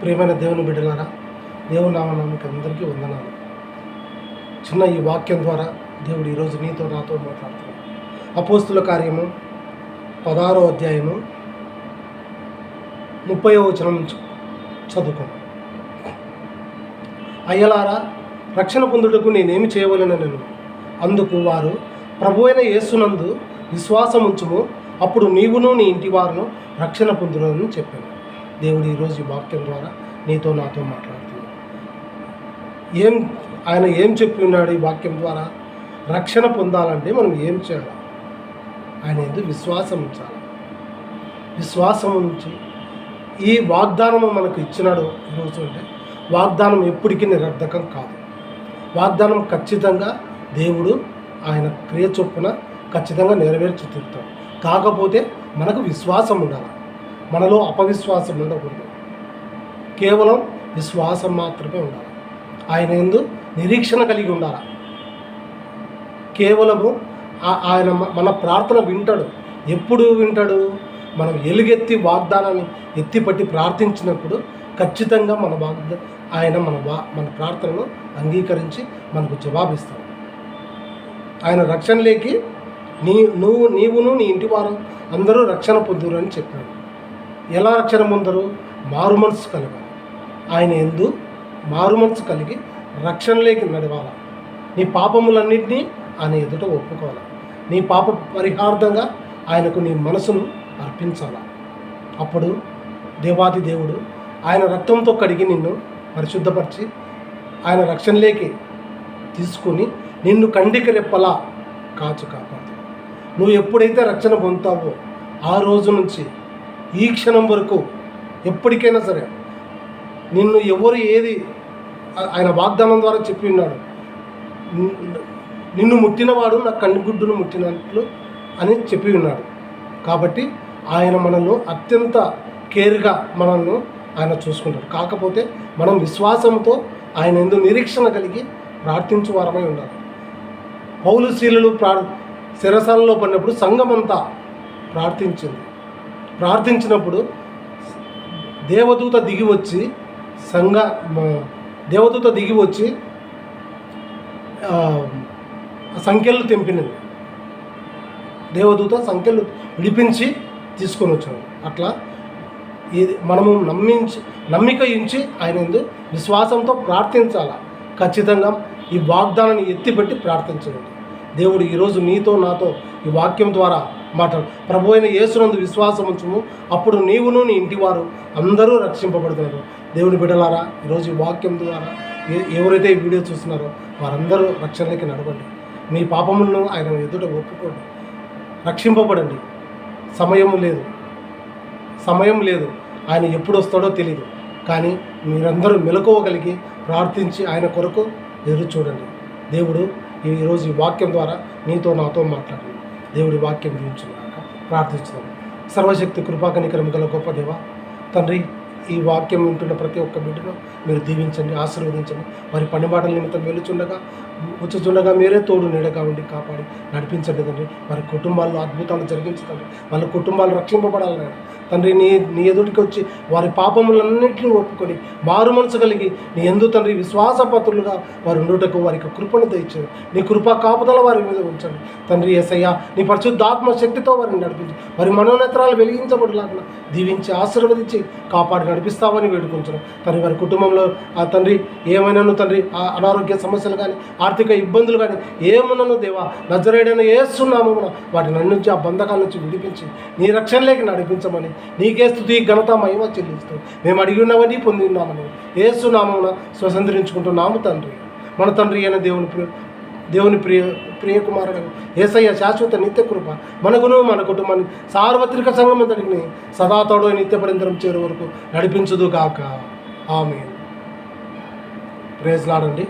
ప్రియమైన దేవుని బిడ్డలారా, దేవుని నామమున మీకు అందరికీ వందనాలు. చిన్న ఈ వాక్యం ద్వారా దేవుడు ఈరోజు నీతో నాతో మాట్లాడుతున్నాడు. అపోస్తుల కార్యము 16వ అధ్యాయము 30వ వచనం చదువుకోండి. అయ్యలారా, రక్షణ పొందుటకు నేనేమి చేయవలెనను? అందుకు వారు, ప్రభు అయిన యేసునందు విశ్వాసం ఉంచుము, అప్పుడు నీవును నీ ఇంటి వారును రక్షణ పొందునని చెప్పాను. దేవుడు ఈరోజు ఈ వాక్యం ద్వారా నీతో నాతో మాట్లాడుతున్నాడు. ఆయన ఏం చెప్పి ఉన్నాడు ఈ వాక్యం ద్వారా? రక్షణ పొందాలంటే మనం ఏం చేయాలి? ఆయన ఎందుకు విశ్వాసం ఉంచాలి. విశ్వాసం ఉంచి ఈ వాగ్దానము మనకు ఇచ్చినాడు ఈరోజు. అంటే వాగ్దానం ఎప్పటికీ నిరర్ధకం కాదు. వాగ్దానం ఖచ్చితంగా దేవుడు ఆయన క్రియ చొప్పున ఖచ్చితంగా నెరవేర్చి తీరుతాడు. కాకపోతే మనకు విశ్వాసం ఉండాలి. మనలో అపవిశ్వాసం ఉండకూడదు. కేవలం విశ్వాసం మాత్రమే ఉండాలి. ఆయన యందు నిరీక్షణ కలిగి ఉండాలి. కేవలము ఆయన మన ప్రార్థన వింటాడు. ఎప్పుడు వింటాడు? మనం ఎలుగెత్తి వాగ్దానాన్ని ఎత్తిపట్టి ప్రార్థించినప్పుడు ఖచ్చితంగా ఆయన మన ప్రార్థనను అంగీకరించి మనకు జవాబిస్తాడు. ఆయన రక్షణలోకి నీవును నీ ఇంటి వారు అందరూ రక్షణ పొందురు అని చెప్పాడు. ఎలా రక్షణ పొందరు? మారు మనసు కలగాలి. ఆయన యందు మారు మనసు కలిగి రక్షణలోకి నడవాలి. నీ పాపములన్నింటినీ ఆయన ఎదుట ఒప్పుకోవాలి. నీ పాప పరిహార్థంగా ఆయనకు నీ మనసును అర్పించాలి. అప్పుడు దేవాది దేవుడు ఆయన రక్తంతో కడిగి నిన్ను పరిశుద్ధపరిచి ఆయన రక్షణలోకి తీసుకొని నిన్ను కంటికి రెప్పలా కాచు కాపాడు. నువ్వు ఎప్పుడైతే రక్షణ పొందుతావో ఆ రోజు నుంచి ఈ క్షణం వరకు ఎప్పటికైనా సరే నిన్ను ఎవరు ఏది ఆయన వాగ్దానం ద్వారా చెప్పి ఉన్నాడు, నిన్ను ముట్టినవాడు నా కన్నుగుడ్డును ముట్టినట్లు అని చెప్పి ఉన్నాడు. కాబట్టి ఆయన మనల్ని అత్యంత కేర్గా మనల్ని ఆయన చూసుకుంటాడు. కాకపోతే మనం విశ్వాసంతో ఆయన యందు నిరీక్షణ కలిగి ప్రార్థించు వారమై ఉండాలి. పౌలు శీలలు శిరసాలలో పడినప్పుడు సంఘమంతా ప్రార్థించినప్పుడు దేవదూత దిగి వచ్చి సంఖ్యలు తెంపినది. దేవదూత సంఖ్యలు విడిపించి తీసుకొని వచ్చాడు. అట్లా మనము నమ్మిక ఇచ్చి ఆయన యందు విశ్వాసంతో ప్రార్థించాలి. ఖచ్చితంగా ఈ వాగ్దానాన్ని ఎత్తిపెట్టి ప్రార్థించండి. దేవుడు ఈరోజు నీతో నాతో ఈ వాక్యం ద్వారా మాట్లాడు. ప్రభు అయిన యేసునందు విశ్వాసం ఉంచుము, అప్పుడు నీవును నీ ఇంటి వారు అందరూ రక్షింపబడుతున్నారు. దేవుని బిడ్డలారా, ఈరోజు ఈ వాక్యం ద్వారా ఎవరైతే ఈ వీడియో చూస్తున్నారో వారందరూ రక్షణలోకి నడవండి. మీ పాపములను ఆయన ఎదుట ఒప్పుకోండి, రక్షింపబడండి. సమయం లేదు. ఆయన ఎప్పుడు వస్తాడో తెలియదు. కానీ మీరందరూ మెలకువగలిగి ప్రార్థించి ఆయన కొరకు ఎదురు చూడండి. దేవుడు ఈరోజు ఈ వాక్యం ద్వారా నీతో నాతో మాట్లాడండి. దేవుడి వాక్యం దీవించుగాక. ప్రార్థిస్తున్నాం. సర్వశక్తి కృపాకనికరము గల గొప్ప దేవ తండ్రి, ఈ వాక్యం వింటున్న ప్రతి ఒక్క బిడ్డను మీరు దీవించండి, ఆశీర్వదించండి. వారి పనిబాటల నిమిత్తం వచ్చుచుండగా మీరే తోడు నీడగా ఉండి కాపాడి నడిపించండి తండ్రి. వారి కుటుంబాల్లో అద్భుతాలు జరిగించండి. వాళ్ళ కుటుంబాలు రక్షింపబడాలని తండ్రి, నీ ఎదుటికి వచ్చి వారి పాపములన్నింటినీ ఒప్పుకొని మారు మనసు కలిగి నీ యందు తండ్రి విశ్వాసపత్రులుగా వారు ఉండుటకు వారికి కృపను దయచండి. నీ కృపా కాపుదల వారి మీద ఉంచండి తండ్రి. యేసయ్య, నీ పరిశుద్ధాత్మ శక్తితో వారిని నడిపించి వారి మనోనేత్రాలు వెలిగించబడలాగా దీవించి ఆశీర్వదించి కాపాడి నడిపిస్తామని వేడుకుంటున్నాం తండ్రి. వారి కుటుంబంలో ఆ తండ్రి ఏమైనాను తండ్రి అనారోగ్య సమస్యలు కానీ ఆర్థిక ఇబ్బందులు కానీ ఏమున్నాను దేవా, నజరేయుడైన యేసు నామమున వాటిని నుంచి ఆ బంధకాల నుంచి విడిపించి నీ రక్షణలోకి నడిపించమని నీకే స్తుతి ఘనత మహిమ చెల్లిస్తూ మేము అడిగి ఉన్నవని పొంది ఉన్నామని యేసు నామమున స్వతంత్రించుకుంటున్నాము తండ్రి. మన తండ్రి అయిన దేవుని ప్రియకుమారుడు యేసయ్య శాశ్వత నిత్య కృప మనకును మన కుటుంబాన్ని సార్వత్రిక సంఘం అంతటిని సదాతోడు నిత్య పరింతరం చేరే వరకు నడిపించుదు కాక. ఆమేన్. ప్రైజ్ లార్డ్ అండి.